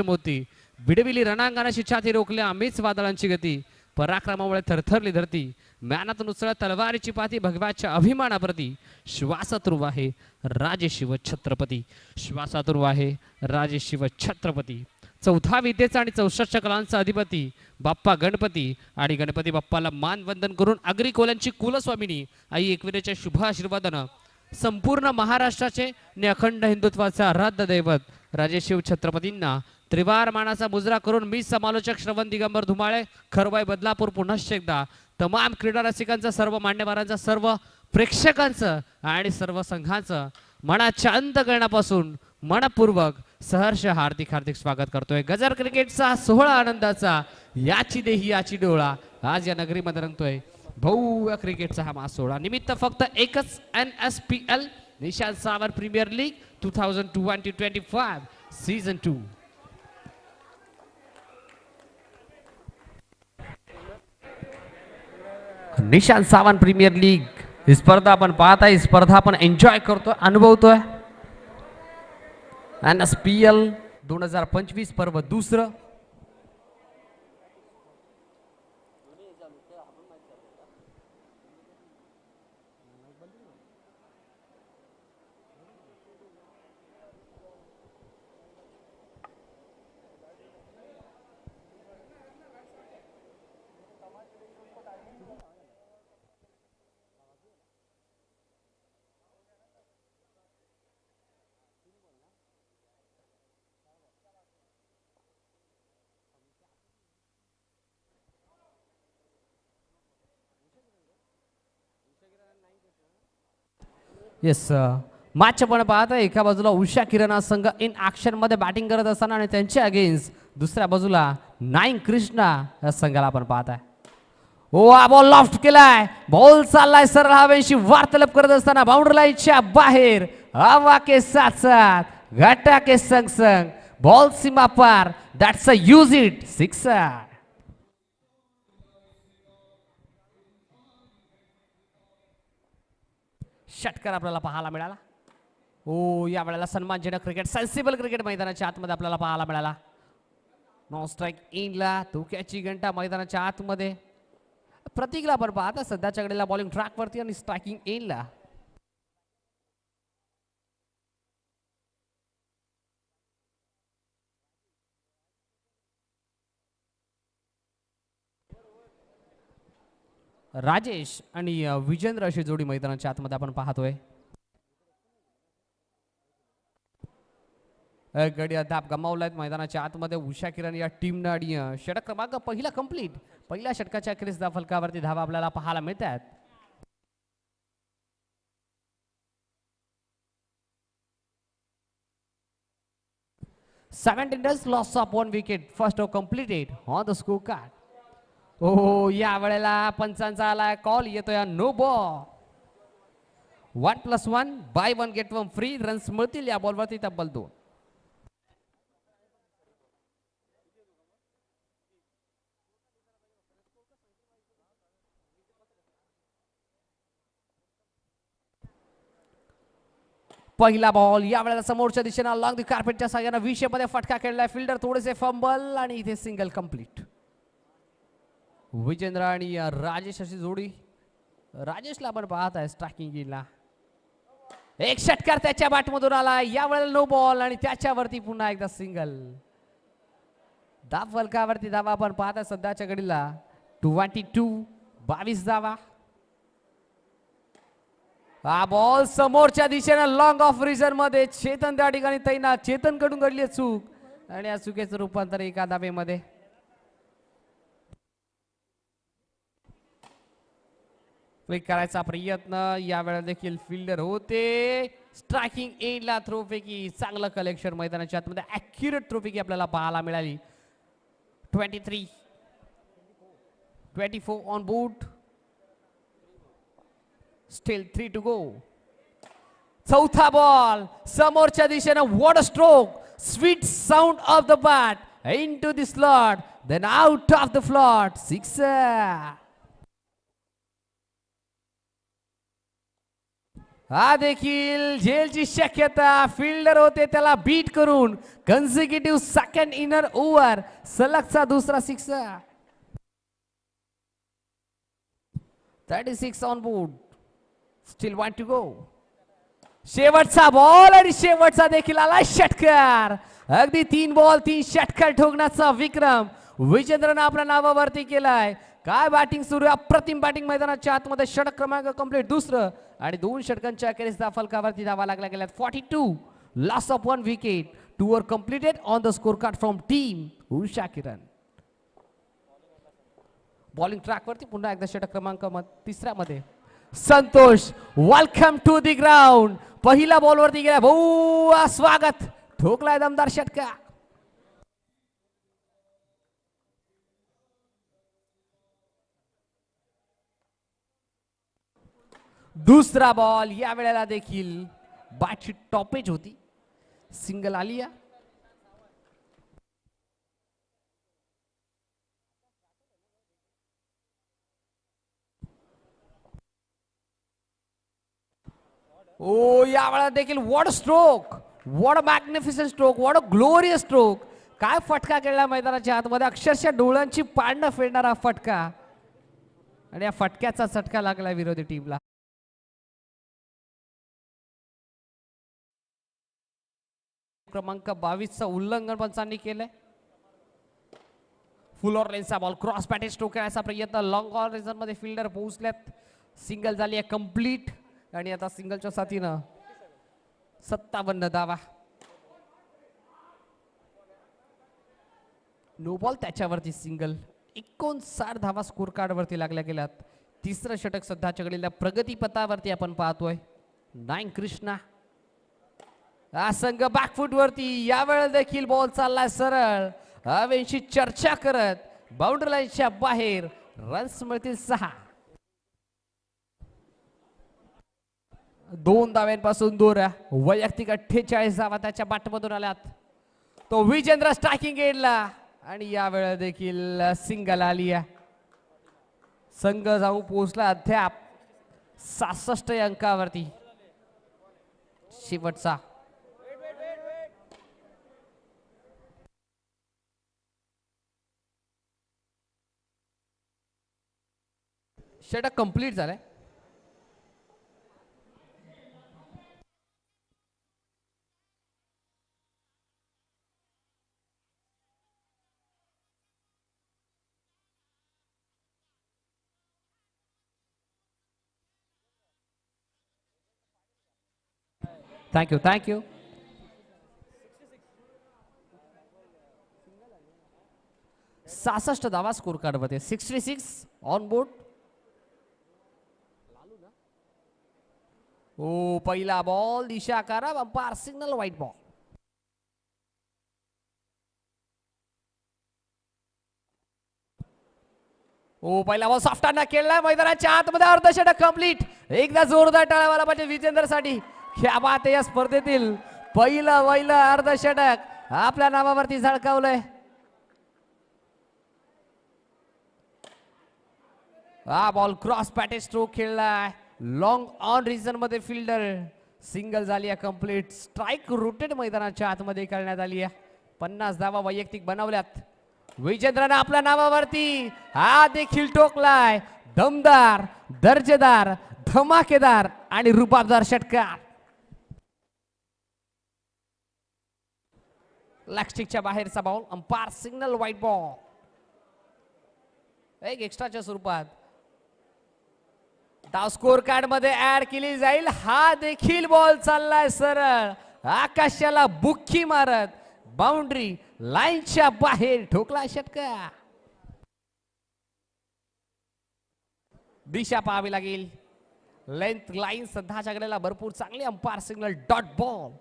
मोती बिडविली रणांगणाची छाती रोखल्या आम्हीच वादळांची गती पराक्रमामुळे थरथरली धरती म्यानातून उसळत तलवारीची पाती भगव्याच्या अभिमानाप्रती श्वासातून आहे राजे शिव छत्रपती श्वासातून आहे राजे शिव छत्रपती चौथा विद्येचा आणि 64 कलांचा अधिपती बाप्पा गणपती आणि गणपती बाप्पाला मानवंदन करून आगरी कोल्यांची कुलस्वामिनी आई एकविरेच्या शुभ आशीर्वादानं संपूर्ण महाराष्ट्राचे आणि अखंड हिंदुत्वाचे आराध्य दैवत राजे शिव छत्रपतींना त्रिवार मानाचा मुजरा करून मी समालोचक श्रवण दिगंबर धुमाळे खरवाई बदलापूर पुन्हा एकदा तमाम क्रीडा रसिकांचं सर्व मान्यवरांचं सर्व प्रेक्षकांचं आणि सर्व संघांचं मनाच्या अंतःकरणापासून मनपूर्वक सहर्ष हार्दिक हार्दिक स्वागत करतोय। गजर क्रिकेटचा सोहळा आनंदाचा याची देही याची डोळा आज या नगरीमध्ये रंगतोय। भव्य क्रिकेटचा हा सोहळा निमित्त फक्त एकच NSPL Nishant Sawant premier league 2020-25 season 2 Nishant Sawant premier league ही स्पर्धा आपण पाहताय, ही स्पर्धा आपण एन्जॉय करतोय, अनुभवतोय। NSPL 2025 पर्व दुसरं येस मॅच आपण पाहत आहे। एका बाजूला उषा किरण संघ इन ऍक्शन मध्ये बॅटिंग करत असताना आणि त्यांच्या अगेन्स्ट दुसऱ्या बाजूला 9 कृष्णा या संघाला आपण पाहत आहे। ओ हा बॉल लॉफ्ट केलाय, बॉल चाललाय सरळ हवेशी वार्तालाप करत असताना बाउंड्री लाईनच्या बाहेर हवा के साथ साथ घाटा के संग संग बॉल सीमा पार that's a use it sixer. षटकार आपल्याला पाहायला मिळाला। ओ या वेळेला सन्मानजनक क्रिकेट सेन्सिबल क्रिकेट मैदानाच्या आतमध्ये आपल्याला पाहायला मिळाला। नो स्ट्राइक इनला धोक्याची घंटा मैदानाच्या आतमध्ये प्रतीकला आपण पाहता सध्याच्या घडीला बॉलिंग ट्रॅक वरती आणि स्ट्राइकिंग इनला राजेश आणि विजेंद्र अशी जोडी मैदानाच्या आतमध्ये आपण पाहतोय। गडी धाप गमावलाय मैदानाच्या आतमध्ये उषा किरण या टीमनं आणि षटक क्रमांक पहिला कंप्लीट पहिल्या षटकाच्या अखेरीस फलकावरती धावा आपल्याला पाहायला मिळतात। Seventeen runs loss of 1 wicket first over completed on the scorecard। ओ या वेळेला पंचांचा आलाय कॉल येतोय no ball 1+1 by 1 get 1 free runs मिळतील या बॉलवरती तब्बल 2। पहिला बॉल या वेळेला समोरच्या दिशेने लॉंग द कार्पेटच्या साहाय्याने विषयमध्ये फटका खेळलाय फिल्डर थोडेसे फंबल आणि इथे सिंगल कंप्लीट। विजेंद्र आणि राजेश अशी जोडी राजेशला आपण पाहत आहे स्ट्रायकिंग गेला एक षटकार त्याच्या बॅटमधून आला या वेळेला नो बॉल आणि त्याच्यावरती पुन्हा एकदा सिंगल। धाव फलकावरती धावा आपण पाहत आहे सध्याच्या घडीला 22 धावा। हा बॉल समोरच्या दिशेने लॉंग ऑफ रिजन मध्ये चेतन त्या ठिकाणी तैनात चेतन कडून घडली चूक आणि या चुकीचं रूपांतर एका धावेमध्ये। क्लिक करायचा प्रयत्न या वेळेला देखील फिल्डर होते स्ट्रायकिंग एंडला थ्रो पैकी चांगलं कलेक्शन मैदानाच्या आतमध्ये ॲक्युरेट थ्रो पैकी आपल्याला पाहायला मिळाली। 24 on board still 3 to go. चौथा बॉल समोरच्या दिशेने what a stroke sweet sound of the bat into the slot then out of the float sixer. हा देखील झेलची शक्यता. फिल्डर होते त्याला बीट करून कन्सिक्युटिव्ह सेकंड इनर ओव्हर, सलगचा दुसरा sixer. 36 on board. Still 1 to go. शेवटचा बॉल आणि शेवटचा देखील आला षटकार. अगदी 3 बॉल 3 षटकार ठोकण्याचा विक्रम विजेंद्रनं आपल्या नावावरती केलाय. काय बॅटिंग सुरू आहे, अप्रतिम बॅटिंग. मैदानाच्या आतमध्ये षटक क्रमांक कंप्लीट दुसरं आणि 2 षटकांच्या अखेरीस फलकावरती धावा लागल्या गेल्यात. 42 loss of 1 wicket. 2 over completed on the score card from team Usha Kiran. Bowling track वरती पुन्हा एकदा षटक क्रमांक तिसऱ्यामध्ये Santosh. Welcome to the ground. पहिला बॉल वरती गेला, भाऊ स्वागत. ठोकलाय दमदार षटकार. दुसरा बॉल या वेळेला देखील बॅटची टॉपेज होती. सिंगल आली. ओ या वेळेला देखील what stroke, what magnificent stroke, what glorious stroke. काय फटका केला मैदानाच्या आतमध्ये, अक्षरशः डोळ्यांची पारणं फेडणारा फटका. आणि या फटक्याचा चटका लागला विरोधी टीमला. क्रमांक 22चं उल्लंघन पंचांनी केलंय. फुल ऑर लेन्सचा बॉल क्रॉस पॅटेज स्ट्रोक करायचा प्रयत्न. लॉंग ऑन रेझन मध्ये फिल्डर पोहोचल्यात. सिंगल झाली आहे कंप्लीट आणि आता सिंगलच्या साथीनं 57 धावा. नो बॉल त्याच्यावरती सिंगल. 59 धावा स्कोर कार्ड वरती लागल्या गेल्यात. तिसरं षटक सध्याच्या घडीला प्रगतीपथावरती आपण पाहतोय. 9 कृष्णा हा संघ बॅकफुट वरती. यावेळेला देखील बॉल चाललाय सरळ हवेशी चर्चा करत बाउंड्री लाईनच्या बाहेर. रन्स मिळतील 6. 2 धाव्यांपासून दूर. वैयक्तिक 48 धावा त्याच्या बॅटमधून आल्यात. तो विजेंद्र स्ट्रायकिंग एंडला आणि यावेळेला देखील सिंगल आली. संघ जाऊ पोहोचला अद्याप 66 अंकावरती. शेवटचा षटक कंप्लीट झालाय. Thank you thank you. 66 धावा स्कोर कार्ड मध्ये. 66 ऑन बोर्ड. ओ पहिला बॉल दिशा करा. Umpire signal wide ball. ओ पहिला बॉल सॉफ्टांना केला मैदानाच्या आतमध्ये. अर्धषटक कंप्लीट. एकदा जोरदार टाळ्या पाहिजे विजेंद्र साठी. क्या बात आहे. या स्पर्धेतील पहिलं अर्धषटक आपल्या नावावरती झळकावलंय. हा बॉल क्रॉस पॅटेज स्ट्रोक खेळलाय. लॉंग ऑन रिजन मध्ये फिल्डर. सिंगल झाली आहे कंप्लीट. स्ट्राइक रोटेट मैदानाच्या आतमध्ये करण्यात आली आहे. 50 धावा वैयक्तिक बनवल्यात. विजेंद्रनं आपल्या नावावरती हा देखील टोकलाय. दमदार, दर्जेदार, धमाकेदार आणि रुबाबदार षटकार. लॅगस्टिकच्या बाहेरचा ball. Umpire signal wide ball. एक एक्स्ट्राच्या स्वरूपात धाव स्कोर कार्ड मध्ये ऍड केली जाईल. हा देखील बॉल चाललाय सरळ आकाशाला बुक्की मारत बाउंड्री लाईनच्या बाहेर. ठोकला षटकार. दिशा पाहावी लागेल. लेंथ लाईन सध्याच्या घडीला भरपूर चांगली. Umpire signal dot ball.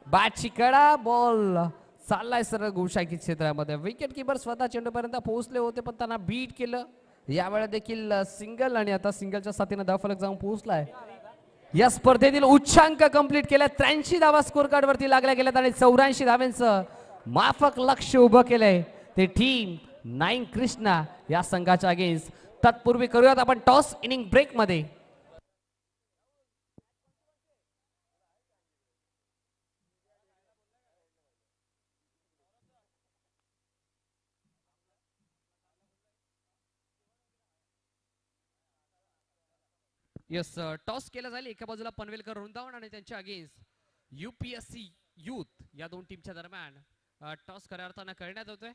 बॅटची कडा. बॉल चाललाय सरळ गोशाकी क्षेत्रामध्ये. विकेट किपर स्वतः चेंडूपर्यंत पोहोचले होते पण त्यांना बीट केलं. यावेळेला देखील सिंगल आणि आता सिंगलच्या साथीने धावफलक जाऊन पोहोचलाय. या स्पर्धेतील उच्चांक कंप्लीट केल्या. 83 धावा स्कोर कार्ड वरती लागल्या गेल्यात आणि 84 धाव्यांचं माफक लक्ष उभं केलंय. ते टीम 9 कृष्णा या संघाच्या अगेन्स्ट तत्पूर्वी करूयात आपण टॉस इनिंग ब्रेक मध्ये. यस, टॉस केला जाईल. एका बाजूला पनवेलकर वृंदावन आणि त्यांच्या अगेन्स्ट UPSC यूथ या दोन टीमच्या दरम्यान टॉस खऱ्या अर्थानं करण्यात होतोय.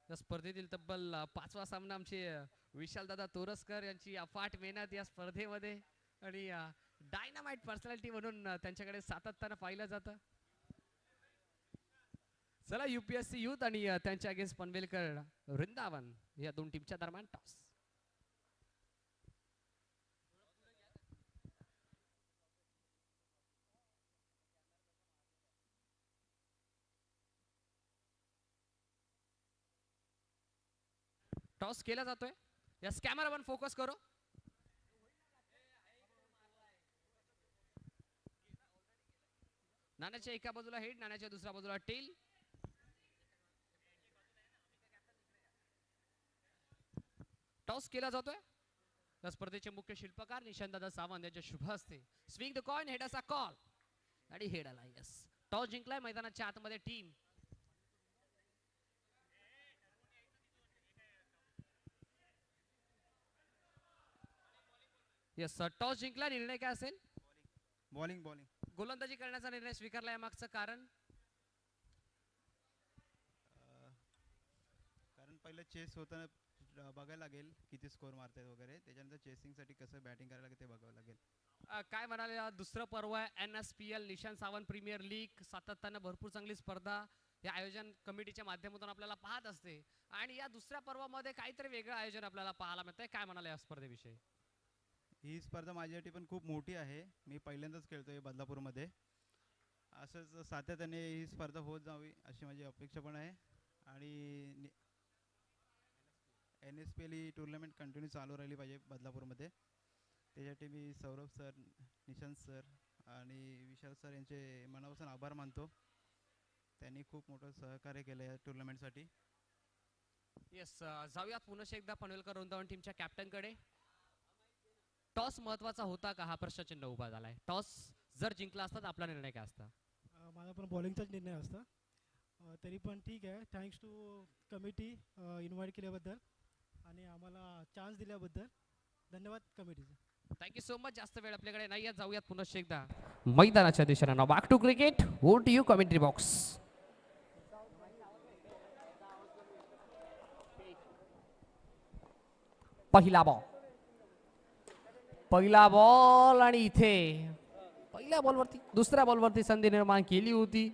या स्पर्धेतील तब्बल 5वा सामना आमचे विशालदादा तोरसकर यांची अफाट मेहनत या स्पर्धेमध्ये आणि डायनामाइट पर्सनॅलिटी म्हणून त्यांच्याकडे सातत्यानं पाहिलं जातं. चला, UPSC यूथ आणि त्यांच्या अगेन्स्ट पनवेलकर वृंदावन या दोन टीमच्या दरम्यान टॉस. टॉस केला जातोय. या कॅमेरा वन फोकस करो. नाण्याच्या एका बाजूला हेड, नाण्याच्या दुसऱ्या बाजूला टेल. टॉस केला जातोय. या स्पर्धेचे मुख्य शिल्पकार निशांतदादा सावंत यांच्या शुभ हस्ते स्विंग द कॉइन, हेड असा कॉल आणि हेड आला. यस, टॉस जिंकलाय मैदानाच्या आतमध्ये टीम. यस, टॉस जिंकला. निर्णय काय असेल? बॉलिंग. गोलंदाजी करण्याचा निर्णय स्वीकारला. यामागचं कारण पहिलं चेस होताना बघायला लागेल किती स्कोर मारतायत वगैरे, त्याच्यानंतर चेसिंग साठी कसं बॅटिंग करायला लागेल ते बघावं लागेल. काय म्हणाले, दुसरं पर्व आहे NSPL Nishant Sawant premier league. सातत्यानं भरपूर चांगली स्पर्धा या आयोजन कमिटीच्या माध्यमातून आपल्याला पाहत असते आणि या दुसऱ्या पर्वामध्ये काहीतरी वेगळं आयोजन आपल्याला पाहायला मिळतंय. काय म्हणाले या स्पर्धेविषयी? ही स्पर्धा माझ्यासाठी पण खूप मोठी आहे. मी पहिल्यांदाच खेळतोय बदलापूरमध्ये. असंच सातत्याने ही स्पर्धा होत जावी अशी माझी अपेक्षा पण आहे. आणि NSPL ही टुर्नामेंट कंटिन्यू चालू राहिली पाहिजे बदलापूरमध्ये. त्यासाठी मी सौरभ सर, निशांत सर आणि विशाल सर यांचे मनापासून आभार मानतो. त्यांनी खूप मोठं सहकार्य केलं या टुर्नामेंटसाठी. येस, जाऊयात पुन्हा एकदा पनवेलकर वृंदावन टीमच्या कॅप्टनकडे. टॉस महत्वाचा होता का, हा प्रश्नचिन्ह उभा झालाय. टॉस जर जिंकला असता तर आपला निर्णय काय असता? माझा पण बॉलिंगचाच निर्णय असता. तरी पण ठीक आहे, थँक्स टू कमिटी इन्व्हाइट केल्याबद्दल आणि आम्हाला चान्स दिल्याबद्दल धन्यवाद कमिटीचे. Thank you so much. जास्त वेळ आपल्याकडे नाही आहे. जाऊयात पुन्हा एकदा मैदानाच्या दिशेने. नाव back to cricket. Over to you commentary box. पहिला बॉल आणि इथे पहिल्या बॉलवरती दुसऱ्या बॉलवरती संधी निर्माण केली होती.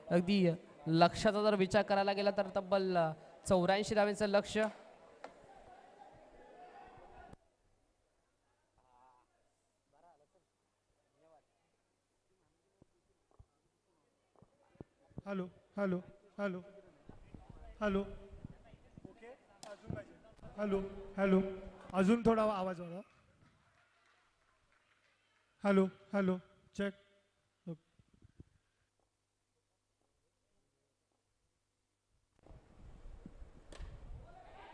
अगदी लक्षाचा जर विचार करायला गेला तर तब्बल 84 धावांचं लक्ष. Hello hello hello hello hello hello अजून थोडा आवाज वाढवा. Hello hello check.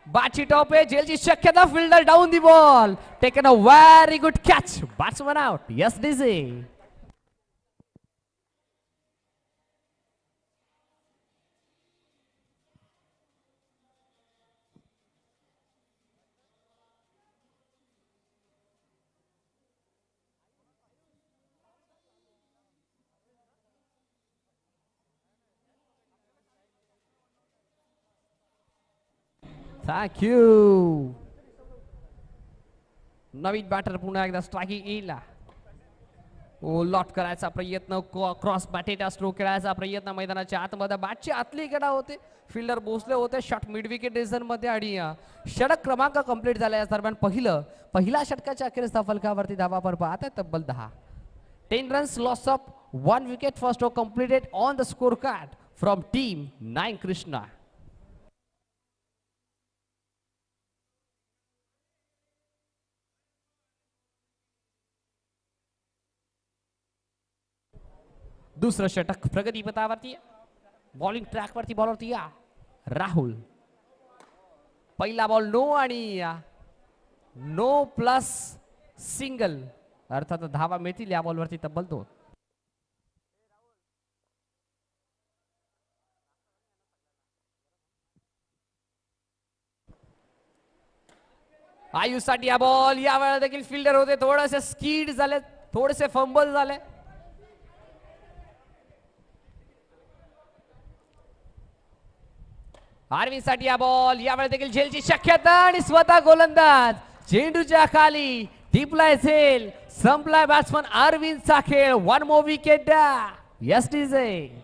बाची टॉप आहे. जेलची शक्यता. Fielder down the ball. Taken a very good catch. Batsman out. Yes DJ. Thank you. नवीन बॅटर पुन्हा एकदा स्ट्रायकिंग येईल. लॉट करायचा प्रयत्न. क्रॉस बॅटेटा स्ट्रोक खेळायचा प्रयत्न. मैदानाच्या आतमध्ये बॅटची आतली कडा होते. फिल्डर बोसले होते. शॉट मिड विकेट डिझन मध्ये आणि षटक क्रमांक कंप्लीट झाला. या दरम्यान पहिला षटकाच्या अखेरीस फलकावरती धावा पर पाहत आहे तब्बल 10. 10 runs loss of 1 wicket. First over completed on the score card from team 9 Krishna. दुसरं षटक प्रगतीपथावरती. बॉलिंग ट्रॅक वरती बॉलरती राहुल. पहिला बॉल नो आणि नो प्लस सिंगल, अर्थात धावा मिळतील या बॉलवरती तब्बल 2. आयुषसाठी हा बॉल, या वेळेला देखील फिल्डर होते थोडेसे स्कीड झाले, थोडेसे फंबल झाले. आर्वीसाठी हा बॉल, यावेळेला देखील झेलची शक्यता आणि स्वतः गोलंदाज चेंडूच्या खाली टिपलाय झेल. संपलाय बॅट्समन अरविंदचा खेळ. 1 more wicket STJ.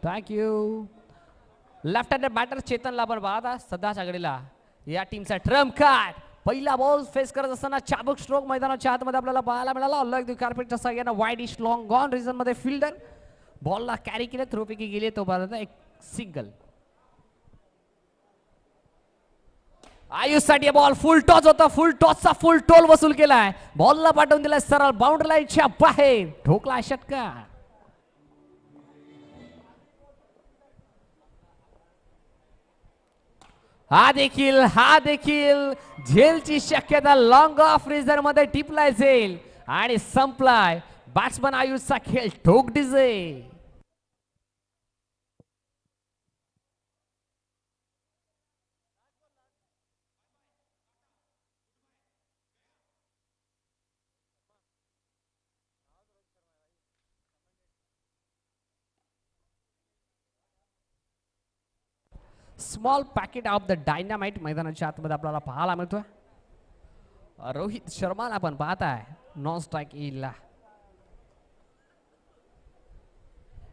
Thank you. Left handed batter चेतनला पण पाहता सध्याच्या घडीला या टीमचा ट्रम्प कार्ड. पहिला बॉल फेस करत असताना चाबूक स्ट्रोक मैदानाच्या आतमध्ये आपल्याला पाहायला मिळाला. अलग कार्पेटच्या सगळ्यांना वाईड इश लॉंग गॉन रिझन मध्ये फिल्डर बॉलला कॅरी केले, थ्रोपैकी गेले तो पर्यंत एक सिंगल. आयुषसाठी बॉल फुल टॉस होता, फुल टॉसचा फुल टोल वसूल केलाय. बॉलला पाठवून दिलाय सरळ बाउंड्री लाईनच्या बाहेर, ठोकला षटकार. हा देखील झेलची शक्यता. लॉंग ऑफ रिझन मध्ये टिपलाय झेल आणि संपलाय बॅट्समन आयुषचा खेळ. ठोक DJ. Small packet of the dynamite मैदानाच्या आतमध्ये आपल्याला पाहायला मिळतोय. रोहित शर्माला आपण पाहताय नॉन स्ट्राईक येईल.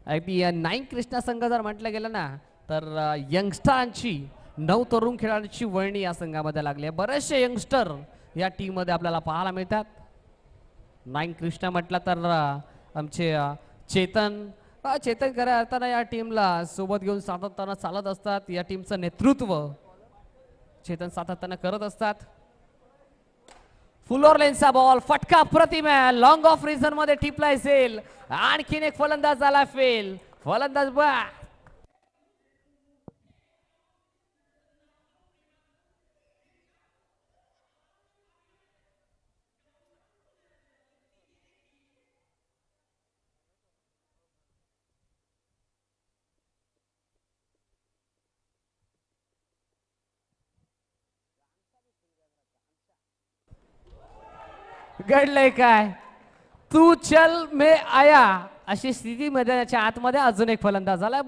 अगदी 9 कृष्णा संघ जर म्हटलं गेलं ना तर यंगस्टरांची 9 तरुण खेळाडूंची वळणी या संघामध्ये लागली आहे. बरेचसे यंगस्टर या टीम मध्ये आपल्याला पाहायला मिळतात. 9 कृष्णा म्हटलं तर आमचे चेतन खऱ्या अर्थानं या टीमला सोबत घेऊन सातत्यानं चालत असतात. या टीमचं नेतृत्व चेतन सातत्यानं करत असतात. फुलोर लेनचा बॉल, फटका प्रतिम आहे. लॉंग ऑफ रिझन मध्ये टिपलाय सेल. आणखीन एक फलंदाज झाला फेल. फलंदाज घडलंय काय, तू चल मे आया अशी स्थिती मैदानाच्या आतमध्ये अजून एक फलंदाज झालाय.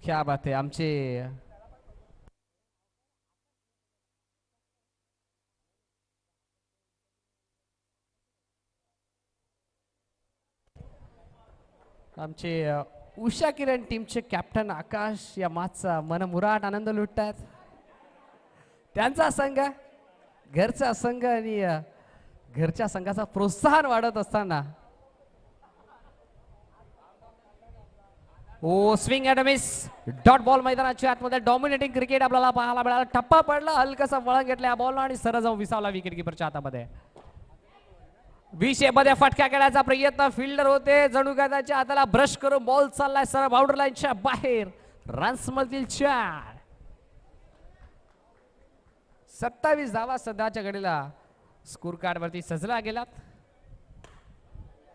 क्या बात आहे. आमचे उषा किरण टीमचे कॅप्टन आकाश या मागचा मनमुराद आनंद लुटतात. त्यांचा संघ, घरचा संघ आणि घरच्या संघाचा प्रोत्साहन वाढत असताना ओ swing and miss dot ball मैदानाच्या आतमध्ये डॉमिनेटिंग क्रिकेट आपल्याला पाहायला मिळाला. टप्पा पडला, हलकासा वळण घेतला बॉलला आणि सरळ जाऊन विसावला विकेट किपरच्या हातामध्ये. 20 मध्ये फटका खेळायचा प्रयत्न, फिल्डर होते जणू काय त्याच्या हाताला ब्रश करून बॉल चाललाय सरळ बाउंड्री लाईनच्या बाहेर. रन्स मधील 4. 27 धावा सध्याच्या घडीला स्कोर कार्ड वरती सजला गेलात.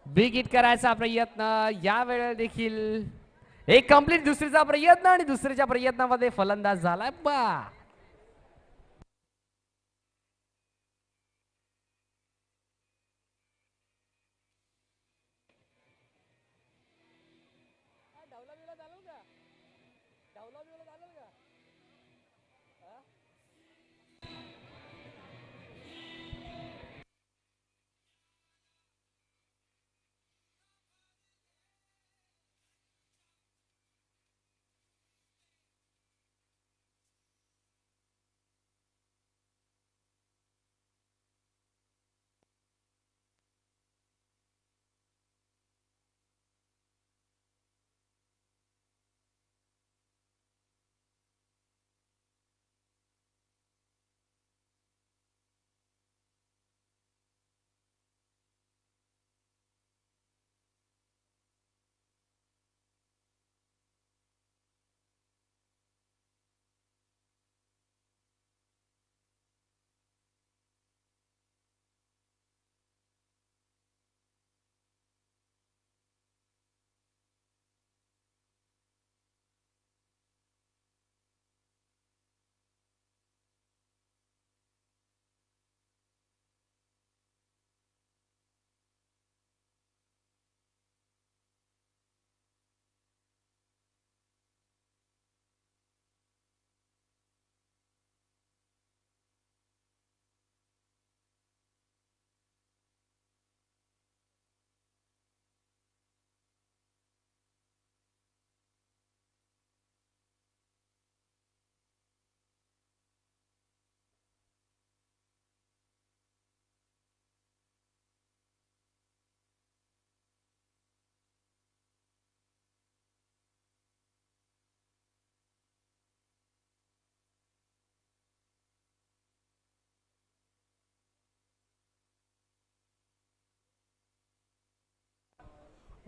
बिग हिट करायचा प्रयत्न, या वेळेला देखील एक कंप्लीट दुसरीचा प्रयत्न आणि दुसरीच्या प्रयत्नामध्ये फलंदाज झालाय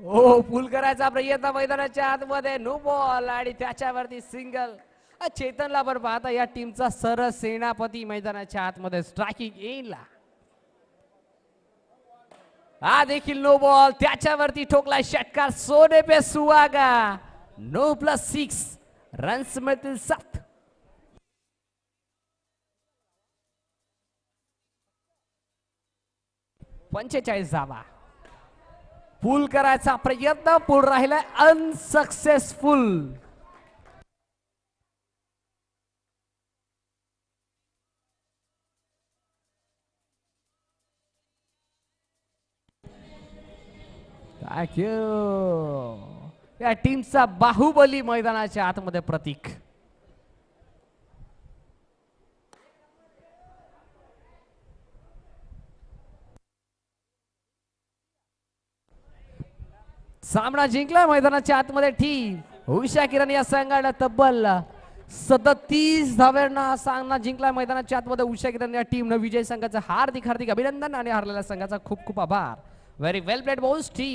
हो पूल करायचा प्रयत्न मैदानाच्या आतमध्ये नो बॉल आणि त्याच्यावरती सिंगल. चेतनला पण पाहता या टीमचा सरळ सेनापती मैदानाच्या आतमध्ये स्ट्रायकिंग येईला. हा देखील नो बॉल. त्याच्यावरती ठोकला षटकार. सोने पे सुहागा. 9+6 रन्स मिळतील 7. 45 धावा. पूल करायचा प्रयत्न पूल राहिलाय अनसक्सेसफुल. थँक्यू. या टीमचा बाहुबली मैदानाच्या आतमध्ये प्रतीक. सामना जिंकला मैदानाच्या आतमध्ये टीम उषा किरण या संघाने तब्बल 37 धाव्यांना सामना जिंकला मैदानाच्या आतमध्ये उषा किरण या टीमने. विजय संघाचं हार्दिक हार्दिक अभिनंदन आणि हरलेल्या संघाचा खूप खूप आभार. व्हेरी वेल प्लेड बॉल्स टीम.